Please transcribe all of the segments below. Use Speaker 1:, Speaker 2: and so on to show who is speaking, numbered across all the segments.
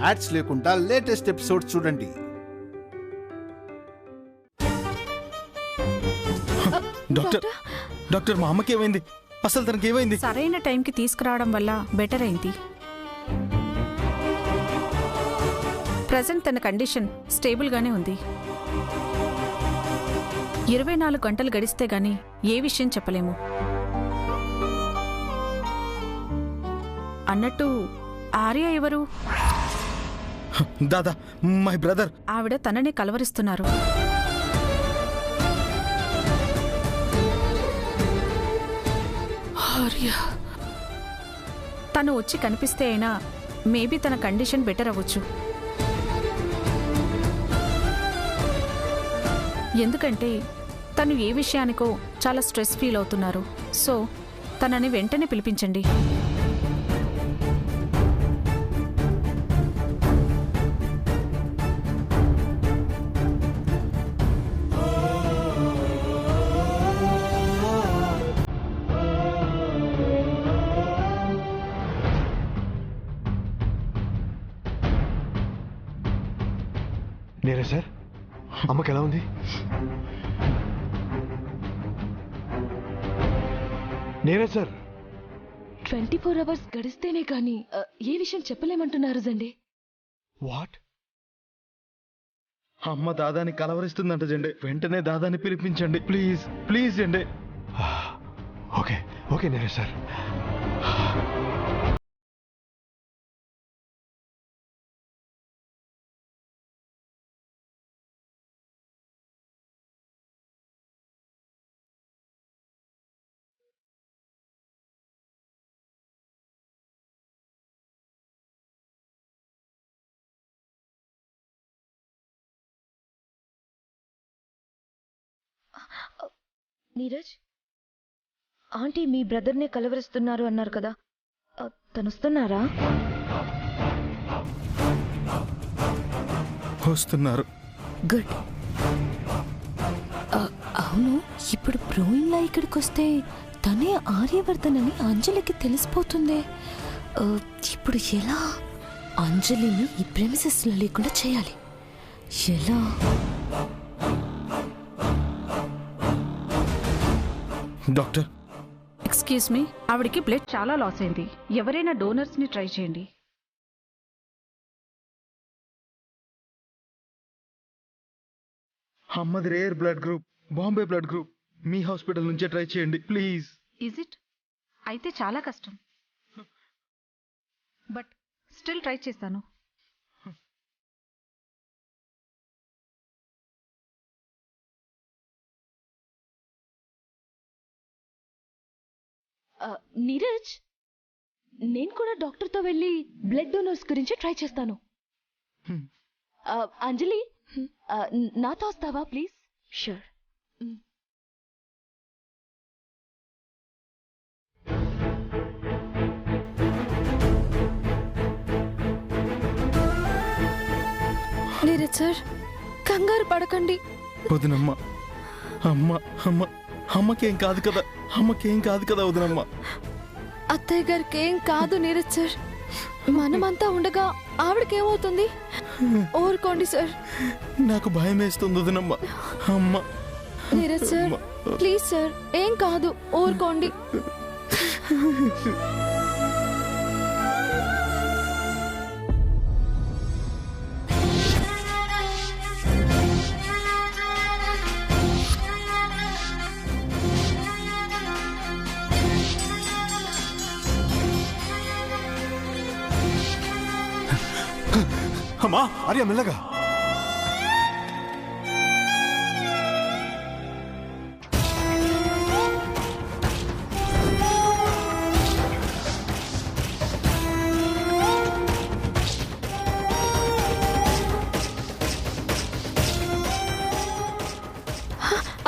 Speaker 1: Ads లేకుండా latest episodes చూడండి.
Speaker 2: Doctor మా అమ్మకి ఏమైంది? అసలు తనకి ఏమైంది?
Speaker 3: సరైన టైంకి తీసుకురావడం వల్ల బెటర్ అయింది. ప్రెజెంట్ తన కండిషన్ స్టేబుల్గానే ఉంది. 24 గంటలు గడిస్తే గానీ ఏ విషయం చెప్పలేము. అన్నట్టు ఆర్య ఎవరు?
Speaker 2: దాదా, మై బ్రదర్.
Speaker 3: ఆవిడ తననే కలవరిస్తున్నారు. ఆర్య తను వచ్చి కనిపిస్తే అయినా మేబీ తన కండిషన్ బెటర్ అవ్వచ్చు. ఎందుకంటే తను ఏ విషయానికో చాలా స్ట్రెస్ ఫీల్ అవుతున్నారు. సో తనని వెంటనే పిలిపించండి.
Speaker 4: నేనే సార్. అమ్మకి ఎలా ఉంది? నేనే సార్.
Speaker 5: 24 hours గడిస్తేనే కానీ ఏ విషయం చెప్పలేమంటున్నారు జండే.
Speaker 4: వాట్?
Speaker 2: అమ్మ దాదాని కలవరిస్తుందంట జెండే. వెంటనే దాదాని పిలిపించండి ప్లీజ్, ప్లీజ్ జెండే.
Speaker 4: ఓకే ఓకే నేనే సార్.
Speaker 5: నీరజ్, ఆంటీ మీ బ్రదర్నే కలవరిస్తున్నారు అన్నారు కదా, తనొస్తున్నారా?
Speaker 2: వస్తున్నారు.
Speaker 6: గుడ్. అవును, ఇప్పుడు బ్రోయిన్లా ఇక్కడికి వస్తే తనే ఆర్యవర్ధన్ అని అంజలికి తెలిసిపోతుంది. ఇప్పుడు ఎలా అంజలిని ఈ ప్రెమిసెస్లో లేకుండా చేయాలి? ఎలా?
Speaker 2: డాక్టర్,
Speaker 3: ఎక్స్క్యూజ్ మీ, ఆవిడికి బ్లడ్ చాలా లాస్ అయింది. ఎవరైనా డోనర్స్ ని ట్రై చేయండి.
Speaker 2: అమ్మది rare blood group, Bombay blood group. మీ హాస్పిటల్ నుంచే ట్రై చేయండి ప్లీజ్.
Speaker 3: Is it? అయితే చాలా కష్టం, బట్ స్టిల్ ట్రై చేస్తాను.
Speaker 5: నీరజ్, నేను కూడా డాక్టర్తో వెళ్ళి బ్లడ్ డోనర్స్ గురించి ట్రై చేస్తాను. అంజలి, నాతో వస్తావా ప్లీజ్? షూర్.
Speaker 6: నీరజ్ సార్, కంగారు పడకండి.
Speaker 2: వదినమ్మ, అమ్మ అమ్మ అమ్మకేం కాదు కదా, అమ్మకేం కాదు కదా వదినమ్మ.
Speaker 6: అత్తయ్య గారికి ఏం కాదు నీరజ్ సార్. మనమంతా ఉండగా ఆవిడకేమవుతుంది? ఊరుకోండి సార్.
Speaker 2: నాకు భయం వేస్తుంది వదినమ్మ. అమ్మ.
Speaker 6: నీరజ్ సార్ ప్లీజ్ సార్, ఏం కాదు, ఊరుకోండి.
Speaker 4: అమ్మా, ఆర్య మెల్లగా.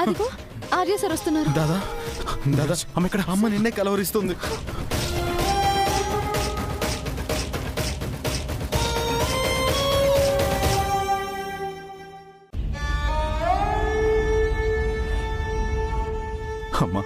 Speaker 6: అదిగో ఆర్య సార్ వస్తున్నారు.
Speaker 2: దాదా, దాదా, అమ్మ ఇక్కడ. అమ్మ నిన్నే కలవరిస్తుంది. అమ్మా,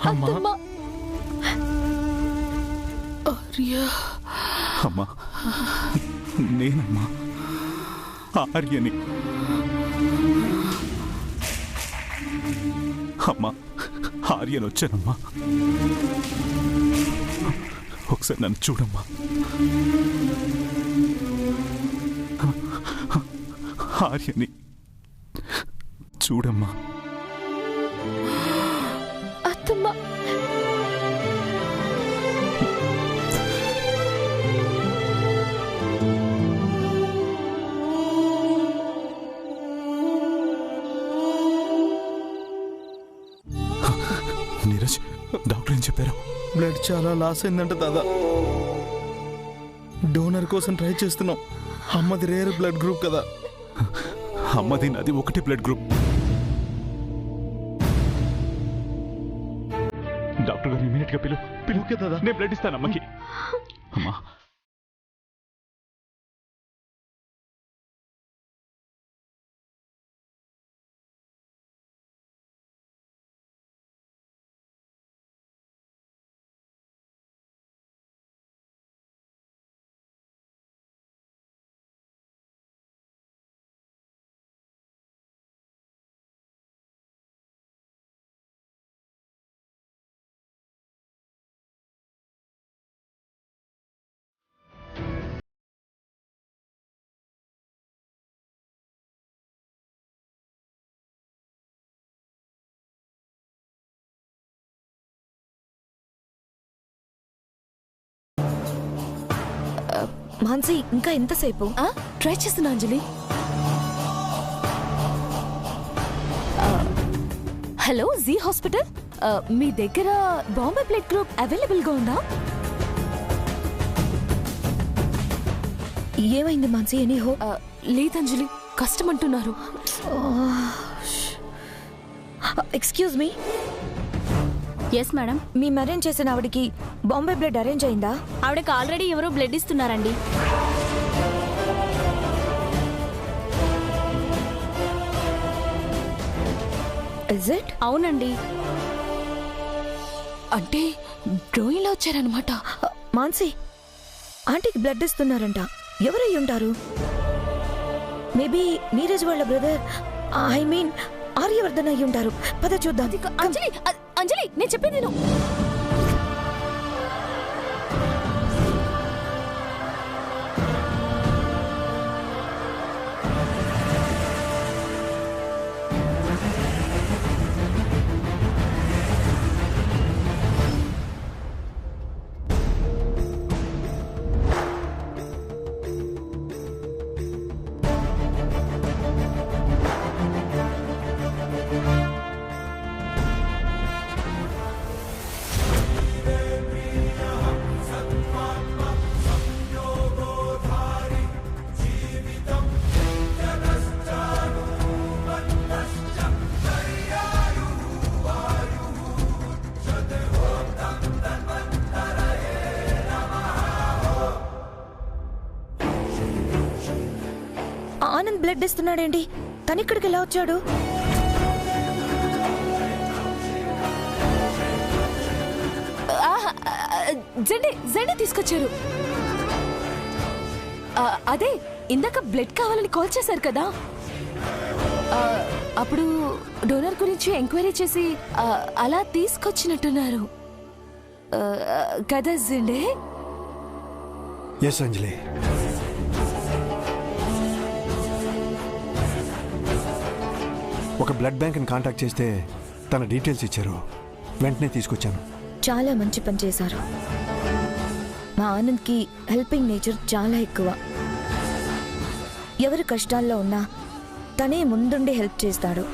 Speaker 2: అమ్మా
Speaker 6: అత్తమ్మ
Speaker 2: అమ్మా నేనమ్మా ఆర్యని. అమ్మా ఆర్యన్ వచ్చానమ్మా, ఒకసారి నన్ను చూడమ్మా. ఆర్యని చూడమ్మా.
Speaker 6: అత్తమ్మ
Speaker 2: నీరజ్, డాక్టర్ ఏం చెప్పారు? బ్లడ్ చాలా లాస్ అయిందంట దాదా. డోనర్ కోసం ట్రై చేస్తున్నాం. అమ్మది రేర్ బ్లడ్ గ్రూప్ కదా. అమ్మది నాది ఒకటి బ్లడ్ గ్రూప్. డాక్టర్ గారు ఇమీడియట్ గా పిలువు కదా, నేను బ్లడ్ ఇస్తాను అమ్మకి. అమ్మా
Speaker 6: మాన్సి ఇంకా ఎంతసేపు?
Speaker 5: ట్రై చేస్తున్నా అంజలి. హలో, జీ హాస్పిటల్, మీ దగ్గర బాంబే బ్లడ్ గ్రూప్ అవైలబుల్ గా ఉందా?
Speaker 6: ఏమైంది మాన్సి? Any hope?
Speaker 5: లేదంజలి, కష్టం అంటున్నారు.
Speaker 6: Excuse me,
Speaker 3: yes madam.
Speaker 6: మేము అరేంజ్ చేసిన ఆవిడకి బాంబే బ్లడ్ అరేంజ్ అయిందా?
Speaker 3: ఆవిడకి ఆల్రెడీ ఎవరో బ్లడ్ ఇస్తున్నారండి.
Speaker 6: Is it?
Speaker 3: అవునండి.
Speaker 5: అంటే డ్రోయిన్లో వచ్చారనమాట.
Speaker 6: మాన్సి, ఆంటీకి బ్లడ్ ఇస్తున్నారంట. ఎవరై ఉంటారు? మేబీ నీరజ్ వాళ్ళ బ్రదర్, ఐ మీన్ ఆర్యవర్ధన్ అయ్యి ఉంటారు. పద చూద్దాం.
Speaker 5: అంజలి, అంజలి, నేను చెప్పేది నేను.
Speaker 6: ఆనంద్ బ్లడ్ ఇస్తున్నాడేంటి? తను ఇక్కడికి ఎలా వచ్చాడు?
Speaker 5: జెండే తీసుకొచ్చారు. అదే ఇందాక బ్లడ్ కావాలని కాల్ చేశారు కదా, అప్పుడు డోనర్ గురించి ఎంక్వైరీ చేసి అలా తీసుకొచ్చినట్టున్నారు కదా జెండే?
Speaker 4: ఎస్ అంజలి. ఒక బ్లడ్ బ్యాంక్ని కాంటాక్ట్ చేస్తే తన డీటెయిల్స్ ఇచ్చారు, వెంటనే తీసుకొచ్చాను.
Speaker 6: చాలా మంచి పని చేశారు. మా ఆనంద్కి హెల్పింగ్ నేచర్ చాలా ఎక్కువ. ఎవరు కష్టాల్లో ఉన్నా తనే ముందుండి హెల్ప్ చేస్తాడు.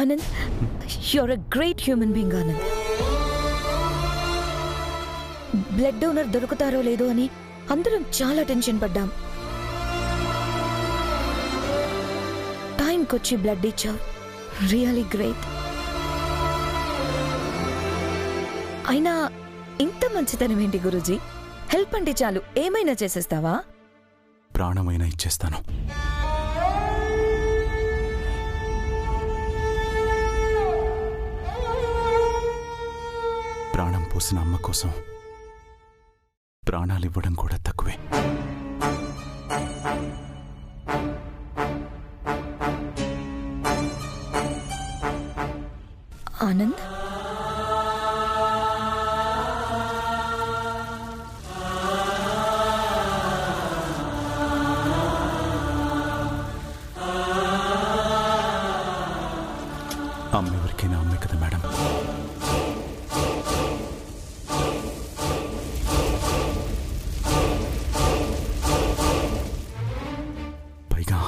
Speaker 6: Anand, you are a great human being Anand. Blood donor దొరుకుతారో లేదో అని అందరం చాలా టెన్షన్ పడ్డాం. టైంకొచ్చి బ్లడ్ ఇచ్చావు. Really great. అయినా ఇంత మంచితనం ఏంటి గురూజీ? హెల్ప్ అంటే చాలు ఏమైనా చేసేస్తావా?
Speaker 2: ప్రాణమైనా ఇచ్చేస్తాను. ప్రాణం పోసిన అమ్మ కోసం ప్రాణాలివ్వడం కూడా తక్కువే.
Speaker 6: ఆనంద్,
Speaker 2: అమ్మ ఎవరికైనా అమ్మే కదా మేడం. పైగా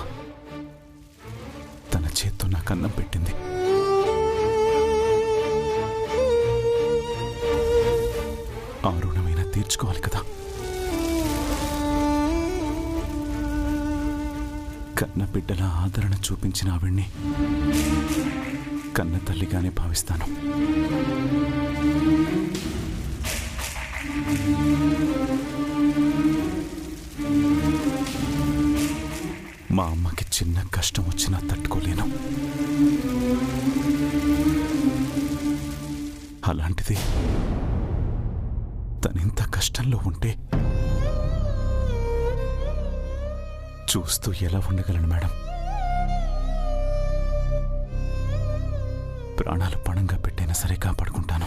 Speaker 2: తన చేత్తో నాకు అన్నం పెట్టింది. ఆ రుణమైనా తీర్చుకోవాలి కదా. కన్న బిడ్డల ఆదరణ చూపించిన ఆవిడ్ని కన్న తల్లిగానే భావిస్తాను. మా అమ్మకి చిన్న కష్టం వచ్చినా తట్టుకోలేను. అలాంటిది తనింత కష్టంలో ఉంటే చూస్తూ ఎలా ఉండగలను మేడం? ప్రాణాలు పణంగా పెట్టైనా సరే కాపాడుకుంటాను.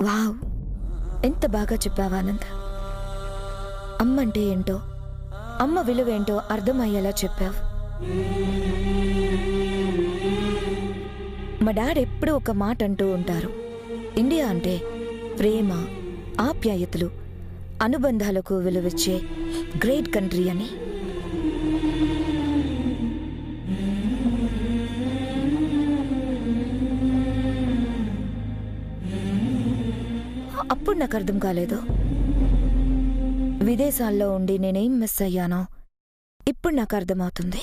Speaker 6: వావ్, ఎంత బాగా చెప్పావా ఆనంద్. అమ్మ అంటే ఏంటో, అమ్మ విలువేంటో అర్థమయ్యేలా చెప్పావు. మా డాడ్ ఎప్పుడూ ఒక మాట అంటూ ఉంటారు, ఇండియా అంటే ప్రేమ, ఆప్యాయతలు, అనుబంధాలకు విలువిచ్చే గ్రేట్ కంట్రీ అని. అప్పుడు నాకు అర్థం కాలేదు. విదేశాల్లో ఉండి నేనేం మిస్ అయ్యానో ఇప్పుడు నాకు అర్థమవుతుంది.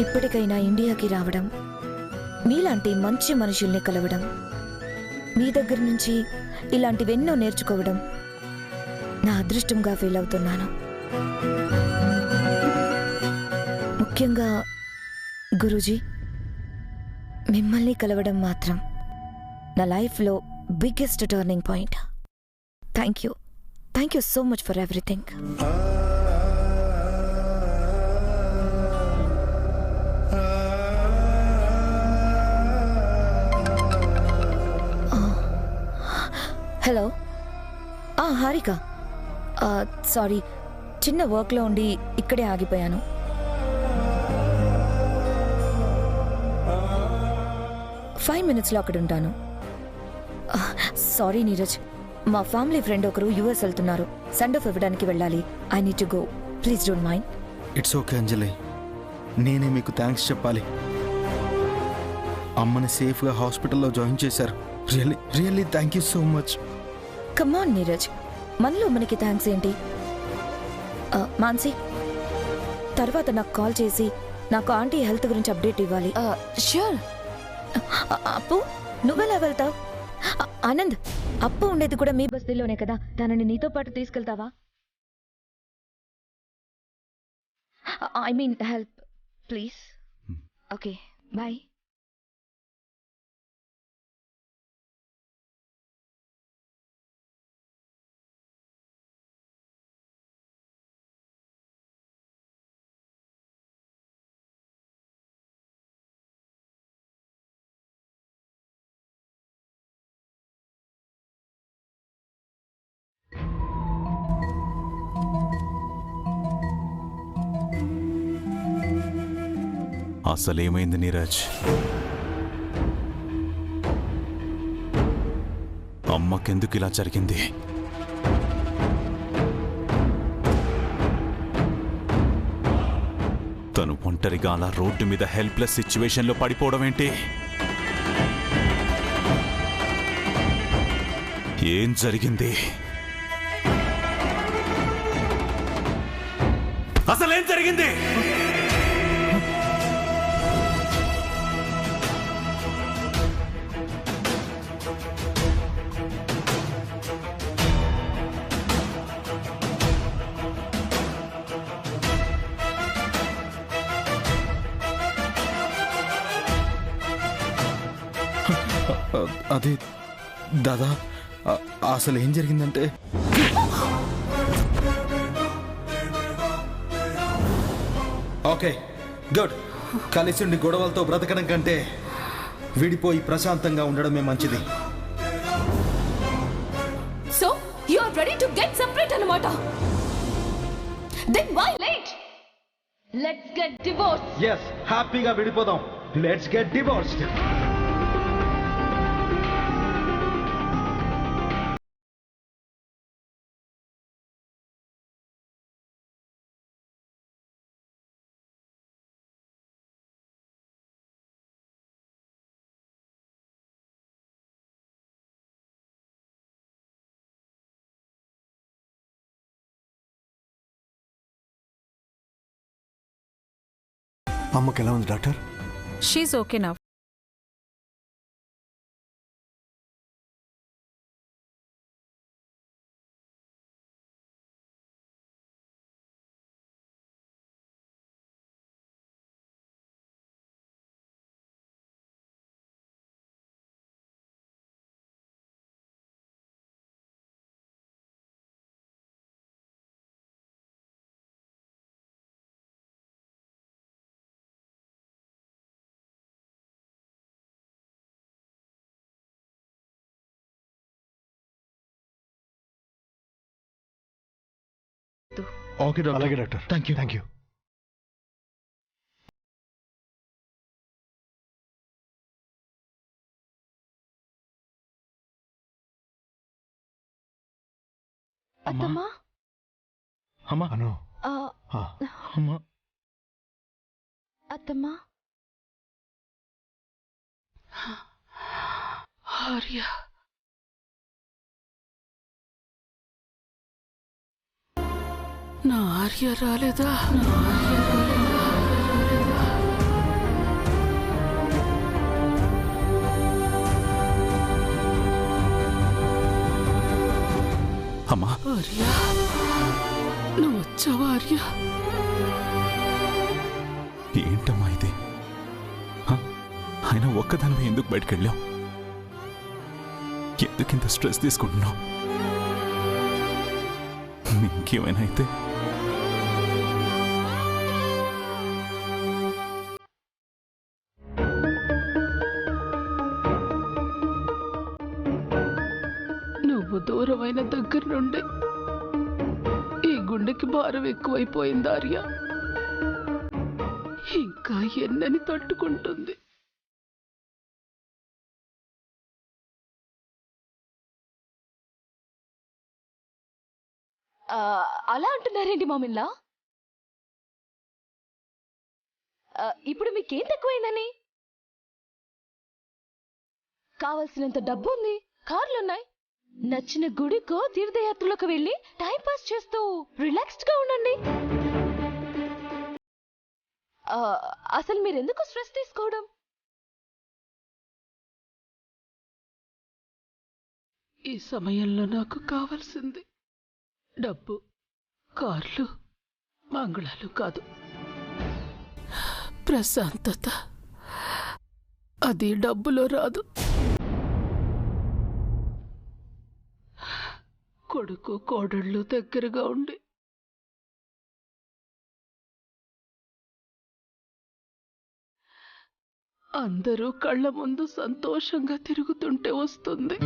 Speaker 6: ఇప్పటికైనా ఇండియాకి రావడం, మీలాంటి మంచి మనుషుల్ని కలవడం, మీ దగ్గర నుంచి ఇలాంటివెన్నో నేర్చుకోవడం నా అదృష్టంగా ఫీల్ అవుతున్నాను. ముఖ్యంగా గురూజీ, మిమ్మల్ని కలవడం మాత్రం నా లైఫ్లో biggest turning point. Thank you so much for everything. Hello, Harika, sorry, చిన్న వర్క్లో ఉండి ఇక్కడే ఆగిపోయాను. ఫైవ్ మినిట్స్లో అక్కడ ఉంటాను. సారీ నీరజ్, మా ఫ్యామిలీ ఫ్రెండ్ ఒకరు యుఎస్ వెళ్తున్నారు. సెండ్ ఆఫ్ ఇవ్వడానికి వెళ్ళాలి. I need to go. Please don't mind.
Speaker 2: It's okay Anjali, నేనే మీకు థ్యాంక్స్ చెప్పాలి. అమ్మని సేఫ్గా హాస్పిటల్లో జాయిన్ చేశారు. Really thank you so much.
Speaker 6: Come on Neeraj, మనలో మనకి థ్యాంక్స్ ఏంటి? మాన్సి, తర్వాత నాకు కాల్ చేసి నాకు ఆంటీ హెల్త్ గురించి అప్డేట్ ఇవ్వాలి.
Speaker 5: ష్యూర్.
Speaker 6: అప్పు, నువ్వెలా వెళ్తావు? ఆనంద్, అప్పు ఉండేది కూడా మీ బస్తీలోనే కదా, తనని నీతో పాటు తీసుకెళ్తావా? I mean help please. Okay, bye.
Speaker 7: అసలేమైంది నీరజ్? అమ్మకెందుకు ఇలా జరిగింది? తను ఒంటరిగా అలా రోడ్డు మీద హెల్ప్లెస్ సిచ్యువేషన్లో పడిపోవడం ఏంటి? ఏం జరిగింది? అసలేం జరిగింది?
Speaker 2: అది దాదా, అసలు ఏం జరిగిందంటే ఓకే గుడ్. కలిసి ఉండి గొడవలతో బ్రతకడం కంటే విడిపోయి ప్రశాంతంగా ఉండడమే మంచిది.
Speaker 5: So you are ready to get separate అన్నమాట. Then why late? Let's get divorce.
Speaker 2: yes, హ్యాపీగా విడిపోదాం. Let's get divorced.
Speaker 4: అమ్మకి ఎలా ఉంది doctor?
Speaker 3: She's okay now.
Speaker 2: Okay doctor.
Speaker 4: అలాగే doctor.
Speaker 2: Thank you.
Speaker 4: Thank you.
Speaker 5: అత్తమ్మా.
Speaker 2: అమ్మా.
Speaker 4: అను.
Speaker 2: అమ్మా.
Speaker 5: అత్తమ్మా.
Speaker 8: ఆర్య, నా ఆర్య రాలేదా?
Speaker 7: అమ్మా,
Speaker 8: ఆర్య, నువ్వు వచ్చావా ఆర్య?
Speaker 7: ఏంటమ్మా ఇది? ఆయన ఒక్కదానివే ఎందుకు బయటకెళ్ళావు? ఎందుకింత స్ట్రెస్ తీసుకుంటున్నావు? ఇంకేమైనా అయితే?
Speaker 8: నువ్వు దూరమైన దగ్గర నుండి ఈ గుండెకి భారం ఎక్కువైపోయింది ఆర్య. ఇంకా ఎన్నని తట్టుకుంటుంది.
Speaker 5: అలా అంటున్నారేంటి మామిన్లా? ఇప్పుడు మీకేం తక్కువైందని? కావలసినంత డబ్బు ఉంది, కార్లున్నాయి. నచ్చిన గుడికో తీర్థయాత్రలకు వెళ్ళి టైం పాస్ చేస్తూ రిలాక్స్డ్ గా ఉండండి. అసలు మీరెందుకు స్ట్రెస్ తీసుకోవడం?
Speaker 8: ఈ సమయంలో నాకు కావాల్సింది డబ్బు, కార్లు, మంగళాలు కాదు, ప్రశాంతత. అది డబ్బులో రాదు. కొడుకు కోడళ్ళు దగ్గరగా ఉండి అందరూ కళ్ళ ముందు సంతోషంగా తిరుగుతుంటే వస్తుంది.